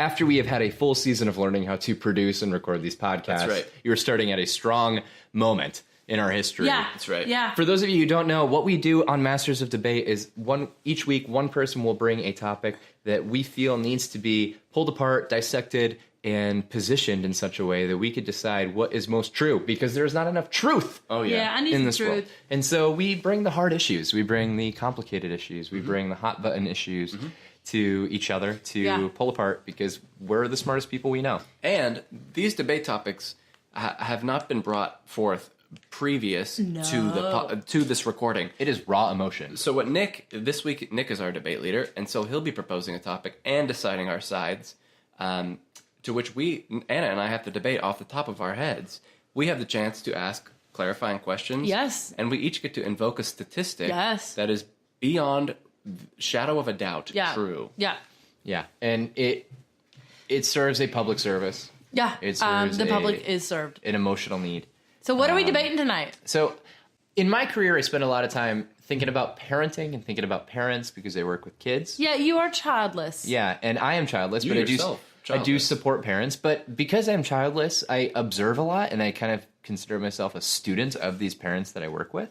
after we have had a full season of learning how to produce and record these podcasts, That's right. You're starting at a strong moment in our history. Yeah. That's right. Yeah. For those of you who don't know, what we do on Masters of Debate is each week, one person will bring a topic that we feel needs to be pulled apart, dissected, and positioned in such a way that we could decide what is most true, because there's not enough truth. Oh, yeah. Yeah, I need in some this truth. world. And so we bring the hard issues, we bring the complicated issues, we bring the hot button issues to each other to pull apart, because we're the smartest people we know. And these debate topics have not been brought forth previous to this recording. It is raw emotion. So this week, Nick is our debate leader, and so he'll be proposing a topic and deciding our sides, to which Anna and I have to debate off the top of our heads. We have the chance to ask clarifying questions. Yes. And we each get to invoke a statistic Yes. that is beyond shadow of a doubt true. Yeah. Yeah, and it serves a public service. Yeah. It serves the public is served. an emotional need. So what are we debating tonight? So in my career, I spent a lot of time thinking about parenting and thinking about parents because I work with kids. Yeah, you are childless. Yeah, and I am childless, You but yourself, I do support parents. But because I'm childless, I observe a lot, and I kind of consider myself a student of these parents that I work with.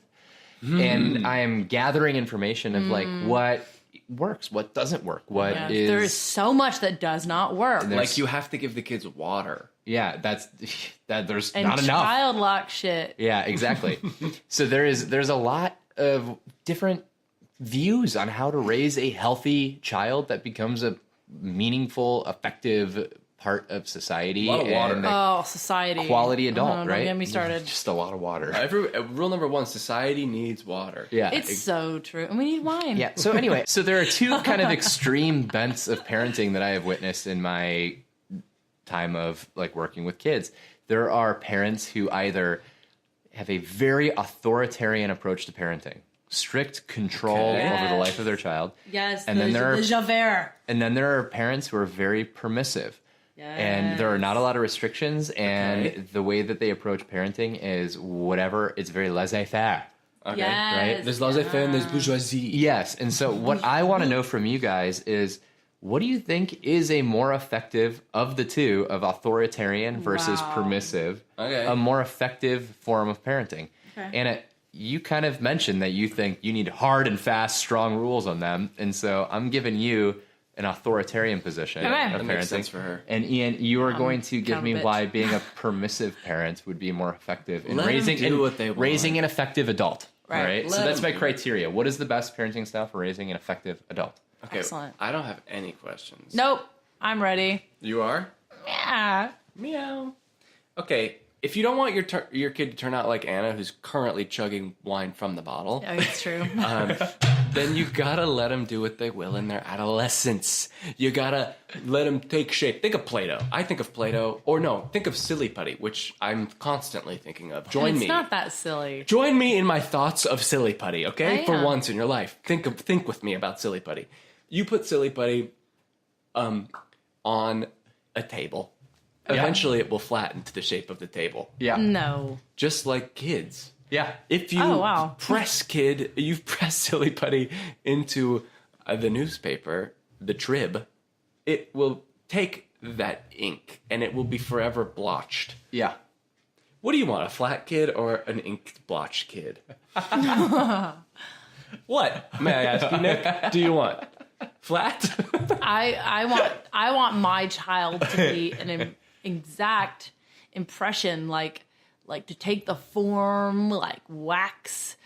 And I am gathering information of like what works, what doesn't work, what is... There is so much that does not work. Like you have to give the kids water. Yeah, there's And not enough. childlock shit. Yeah, exactly. So there's a lot of different views on how to raise a healthy child that becomes a meaningful, effective part of society. A lot of water. And a Oh, society. quality adult, Don't right? get me started. Just a lot of water. Rule number one, society needs water. Yeah. It's so true. And we need wine. Yeah. So anyway, so there are two kind of extreme bents of parenting that I have witnessed in my time of like working with kids. There are parents who either have a very authoritarian approach to parenting, strict control over the life of their child. Yes. And then there are Javert. And then there are parents who are very permissive. And there are not a lot of restrictions, and the way that they approach parenting is whatever, it's very laissez-faire. Okay. Yes. Right? There's laissez-faire and there's bourgeoisie. Yes, and so what I want to know from you guys is, what do you think is a more effective of the two, of authoritarian versus permissive, a more effective form of parenting? Okay. And you kind of mentioned that you think you need hard and fast, strong rules on them, and so I'm giving you an authoritarian position of That parenting. makes sense for her. And Ian, you are going to give me kind of a bitch. why being a permissive parent would be more effective in Let 'em raising do what they want. raising an effective adult. Right. Right. So Let that's 'em my do it. criteria. What is the best parenting style for raising an effective adult? Okay. Excellent. I don't have any questions. Nope. I'm ready. You are? Yeah. Meow. Okay. If you don't want your kid to turn out like Anna, who's currently chugging wine from the bottle, Oh, it's true. then you gotta let them do what they will in their adolescence. You gotta let them take shape. Think of Play-Doh. I think of Play-Doh, or no, think of Silly Putty, which I'm constantly thinking of. Join It's me. not that silly. Join me in my thoughts of Silly Putty, okay? I For am. once in your life, think with me about Silly Putty. You put Silly Putty, on a table. Eventually, it will flatten to the shape of the table, Yeah. No. just like kids. Yeah. If you Oh, wow. you've pressed Silly Putty into the newspaper, the Trib, it will take that ink and it will be forever blotched. Yeah. What do you want, a flat kid or an inked blotched kid? What, may I ask you, Nick? Do you want flat? I want my child to be an exact impression, like to take the form, like wax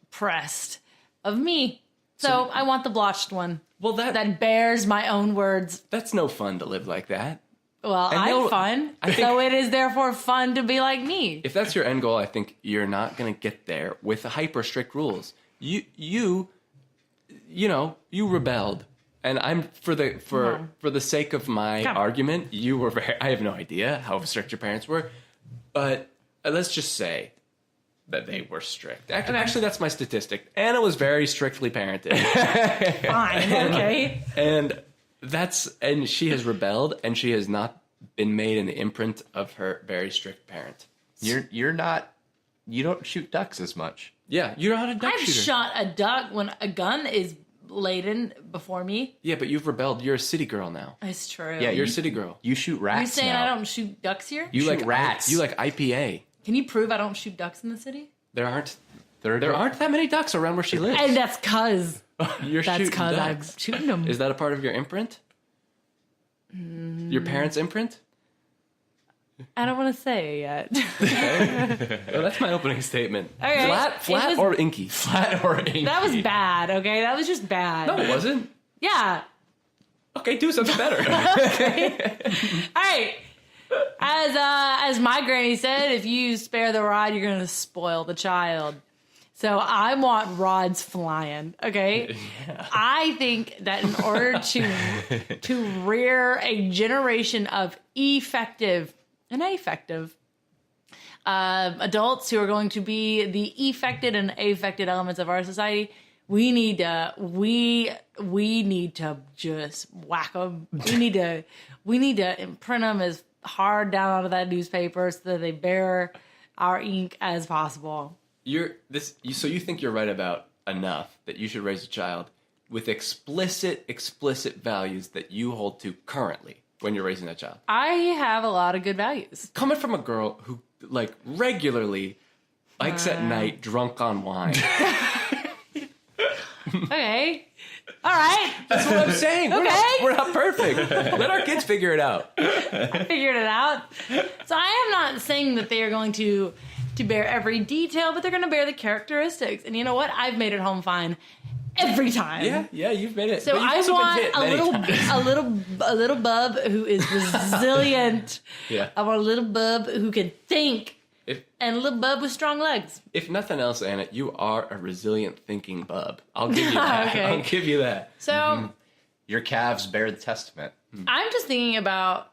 pressed of me. So I want the blotched one. Well, That bears my own words. that's no fun to live like that. Well, And I'm they'll- fun, I think- so it is therefore fun to be like me. If that's your end goal, I think you're not going to get there with hyper strict rules. You rebelled, and I'm for the sake of my Come. argument. You were very. I have no idea how strict your parents were, but let's just say that they were strict. Actually, that's my statistic. Anna was very strictly parented, Fine, okay. and she has rebelled, and she has not been made in the imprint of her very strict parent. You don't shoot ducks as much. Yeah, you know how to duck I've shooter. shot a duck when a gun is laden before me. Yeah, but you've rebelled. You're a city girl now. It's true. Yeah, You're a city girl. You shoot rats. You saying now. I don't shoot ducks here? You Shoot like rats. You like IPA. Can you prove I don't shoot ducks in the city? There aren't There that many ducks around where she lives. And that's cause You're that's shooting cause I'm ducks. shooting them. Is that a part of your imprint? Your parents' imprint? I don't want to say yet. Well, that's my opening statement. Okay. Flat It was- or inky? Flat or inky. That was bad. Okay, that was just bad. No, it wasn't. Yeah. Okay, do something better. All right. As my granny said, if you spare the rod, you're gonna spoil the child. So I want rods flying. Okay. Yeah. I think that in order to rear a generation of effective and affective adults who are going to be the affected and affected elements of our society, we need to just whack them. We need to imprint them as hard down onto that newspaper so that they bear our ink as possible. So you think you're right about enough that you should raise a child with explicit values that you hold to currently when you're raising that child. I have a lot of good values. Coming from a girl who like regularly likes at night drunk on wine. Okay. All right. That's what I'm saying. Okay. We're not perfect. Let our kids figure it out. I figured it out. So I am not saying that they are going to bear every detail, but they're going to bear the characteristics. And you know what? I've made it home fine every time. Yeah, you've made it. So But you've I also been want hit many times. a little bub who is resilient. Yeah. I want a little bub who can think, If and a little bub with strong legs. if nothing else, Anna, you are a resilient thinking bub. I'll give you that. Okay. I'll give you that. So Your calves bear the testament. I'm just thinking about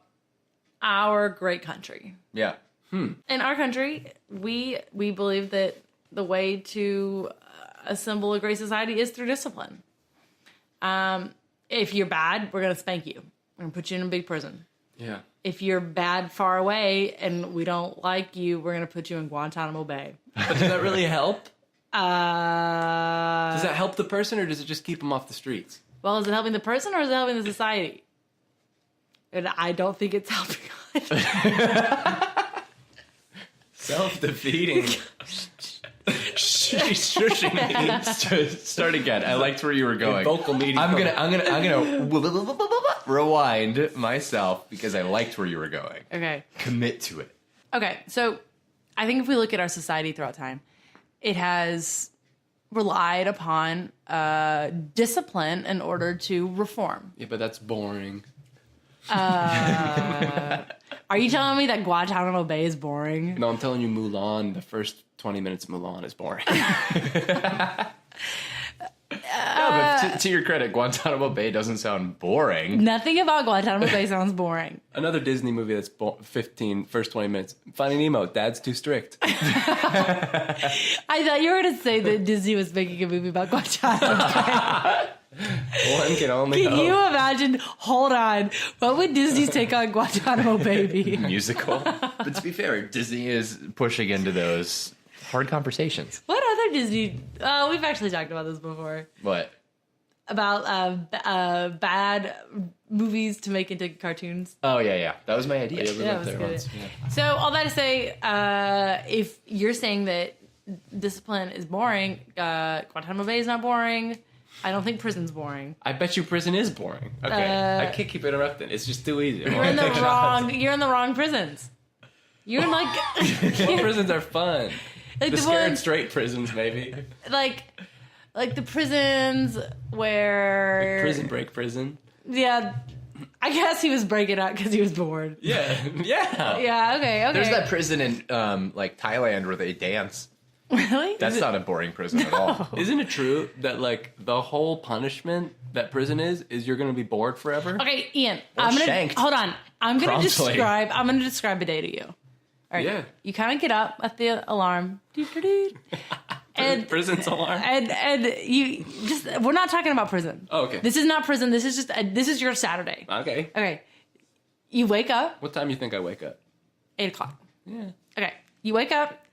our great country. Yeah. In our country, we believe that the way to assemble a great society is through discipline. If you're bad, we're going to spank you. We're going to put you in a big prison. Yeah. If you're bad far away and we don't like you, we're going to put you in Guantanamo Bay. But does that really help? Does Does that help the person, or does it just keep them off the streets? Well, is it helping the person or is it helping the society? And I don't think it's helping. Self-defeating. She's shushing me. Start again. I liked where you were going. Vocal media. I'm gonna rewind myself because I liked where you were going. Okay. Commit to it. Okay, so I think if we look at our society throughout time, it has relied upon discipline in order to reform. Yeah, but that's boring. Are you telling me that Guantanamo Bay is boring? No, I'm telling you, Mulan. The first 20 minutes of Mulan is boring. But to your credit, Guantanamo Bay doesn't sound boring. Nothing about Guantanamo Bay sounds boring. Another Disney movie that's first 20 minutes. Finding Nemo. Dad's too strict. I thought you were going to say that Disney was making a movie about Guantanamo Bay. One can only Can hope. you imagine? Hold on. What would Disney's take on Guantanamo Bay be? Musical. But to be fair, Disney is pushing into those hard conversations. What other Disney? We've actually talked about this before. What? About bad movies to make into cartoons. Oh, yeah. That was my idea. Yeah, we Yeah, went it was there good. once. Yeah. So all that to say, if you're saying that discipline is boring, Guantanamo Bay is not boring. I don't think prison's boring. I bet you prison is boring. Okay. I can't keep interrupting. It's just too easy. You're in the wrong. You're in the wrong prisons. You're in like What prisons are fun? like The the scared ones straight prisons, maybe. like the prisons where Prison break prison. Yeah, I guess he was breaking out because he was bored. Yeah. Yeah. Yeah. Okay. There's that prison in like Thailand where they dance. Really? That's not a boring prison at all. Isn't it true that like the whole punishment that prison is you're going to be bored forever? Okay, Ian. Or I'm gonna shanked. hold on. I'm gonna Promptly. describe a day to you. All right. Yeah. You kind of get up at the alarm. And Prison's alarm. and you just we're not talking about prison. Oh, okay. This is not prison. This is just this is your Saturday. Okay. Okay. You wake up What time do you think I wake up? 8:00. Yeah. Okay. You wake up,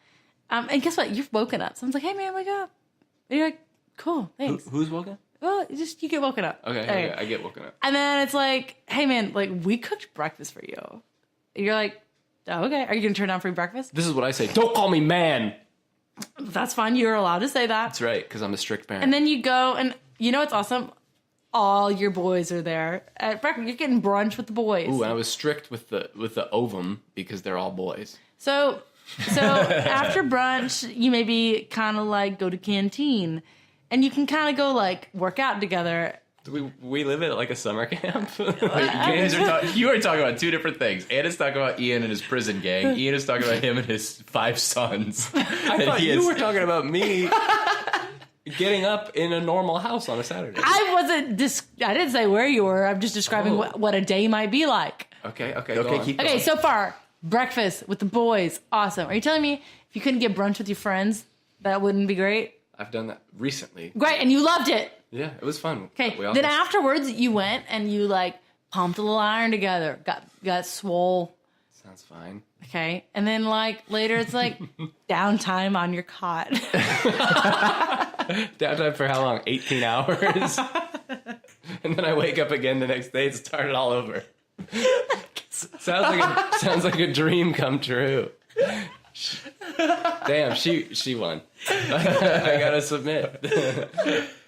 and guess what? You've woken up. Someone's like, "Hey, man, wake up." And you're like, "Cool, thanks." Who's woken? Well, you get woken up. Okay, I get woken up. And then it's like, hey man, like we cooked breakfast for you. And you're like, oh, okay, are you gonna turn down free breakfast? This is what I say. Don't call me man. That's fine. You're allowed to say that. That's right, because I'm a strict parent. And then you go, and you know what's awesome? All your boys are there at breakfast. You're getting brunch with the boys. Ooh, and I was strict with the ovum because they're all boys. So after brunch, you maybe kind of like go to canteen, and you can kind of go like work out together. Do we live at like a summer camp? You are talking about two different things. Anna's talking about Ian and his prison gang. Ian is talking about him and his 5 sons. I thought you were talking about me getting up in a normal house on a Saturday. I didn't say where you were. I'm just describing what a day might be like. Okay. Keep going. Okay, so far, breakfast with the boys, awesome. Are you telling me if you couldn't get brunch with your friends, that wouldn't be great? I've done that recently. Great, and you loved it. Yeah, it was fun. Okay, then afterwards you went and you like pumped a little iron together, got swole. Sounds fine. Okay, and then like later it's like downtime on your cot. Downtime for how long? 18 hours? And then I wake up again the next day to start it all over. Sounds like a dream come true. Damn, she won. I gotta submit.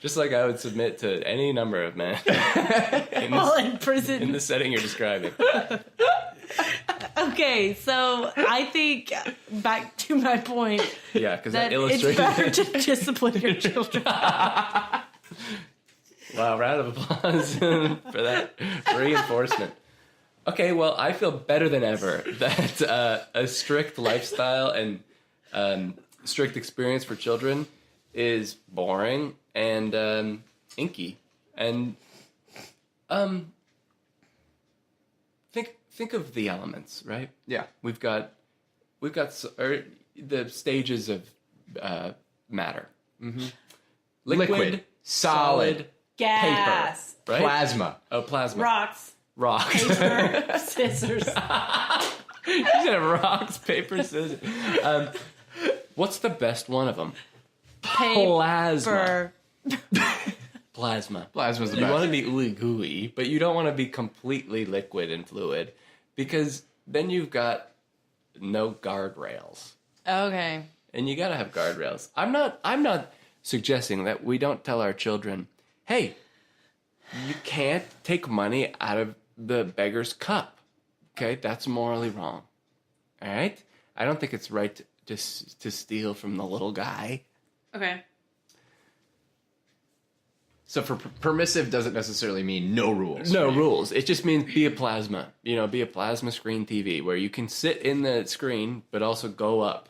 Just like I would submit to any number of men. In prison. In the setting you're describing. Okay, so I think, back to my point, Yeah, because that that illustrated it's better to discipline your children. Wow, round of applause for that reinforcement. Okay, well, I feel better than ever that a strict lifestyle and strict experience for children is boring and inky. And think of the elements, right? Yeah. We've got the stages of matter. Mm-hmm. Liquid, solid, Gas, paper, right? plasma. Oh, plasma. rocks, Rocks. paper, scissors. You said rocks, paper, scissors. What's the best one of them? Plasma. Plasma. Plasma's the You best. want to be ooey gooey, but you don't want to be completely liquid and fluid, because then you've got no guardrails. Okay. And you gotta have guardrails. I'm not suggesting that we don't tell our children, hey, you can't take money out of the beggar's cup. Okay, that's morally wrong. All right? I don't think it's right to steal from the little guy. Okay. So for permissive doesn't necessarily mean no rules. No right? rules. It just means be a plasma. Be a plasma screen TV where you can sit in the screen but also go up.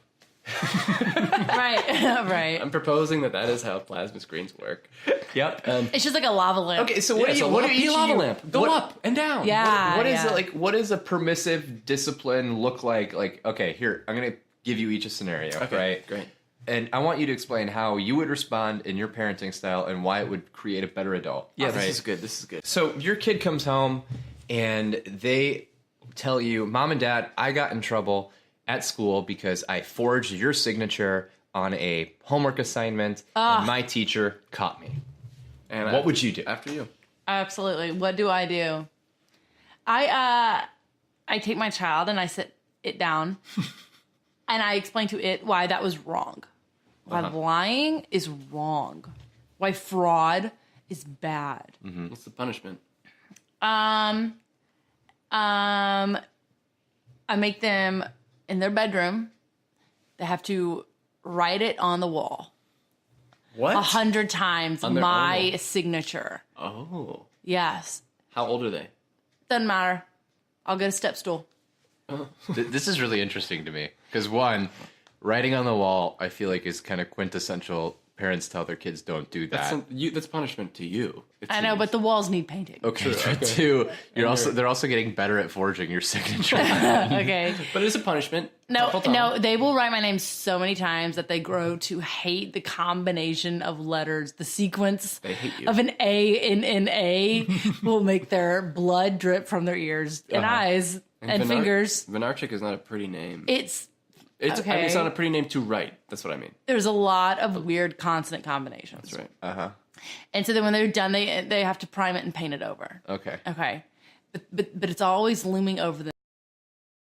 Right. Right. I'm proposing that is how plasma screens work. Yep. It's just like a lava lamp. Okay, so what do be each a of lava you- lamp? Go what- up and down. Yeah. What is yeah. it like? What does a permissive discipline look like? Like, okay, here, I'm gonna give you each a scenario, Okay, right? great. And I want you to explain how you would respond in your parenting style and why it would create a better adult. Yeah, right? this is good. So your kid comes home and they tell you, Mom and Dad, I got in trouble at school because I forged your signature on a homework assignment and my teacher caught me. And What would you do? after you? Absolutely. What do? I take my child and I sit it down and I explain to it why that was wrong. Why lying is wrong. Why fraud is bad. What's the punishment? I make them in their bedroom. They have to write it on the wall What? 100 times. On their own My wall. signature. Oh. Yes. How old are they? Doesn't matter. I'll get a step stool. This is really interesting to me because one, writing on the wall, I feel like is kind of quintessential. Parents tell their kids don't do that. That's punishment to you. It I know, seems. but the walls need painting. Okay, True, okay. two, they're also getting better at forging your signature. Okay. But it's a punishment. No, Couple no, times. they will write my name so many times that they grow to hate the combination of letters. The sequence They hate you. of an A in an A will make their blood drip from their ears and eyes and Vinar- fingers. Vinarchik is not a pretty name. It's I mean, it's okay. not a pretty name to write. That's what I mean. there's a lot of weird consonant combinations. That's right. And so then when they're done, they have to prime it and paint it over. Okay. Okay. But it's always looming over them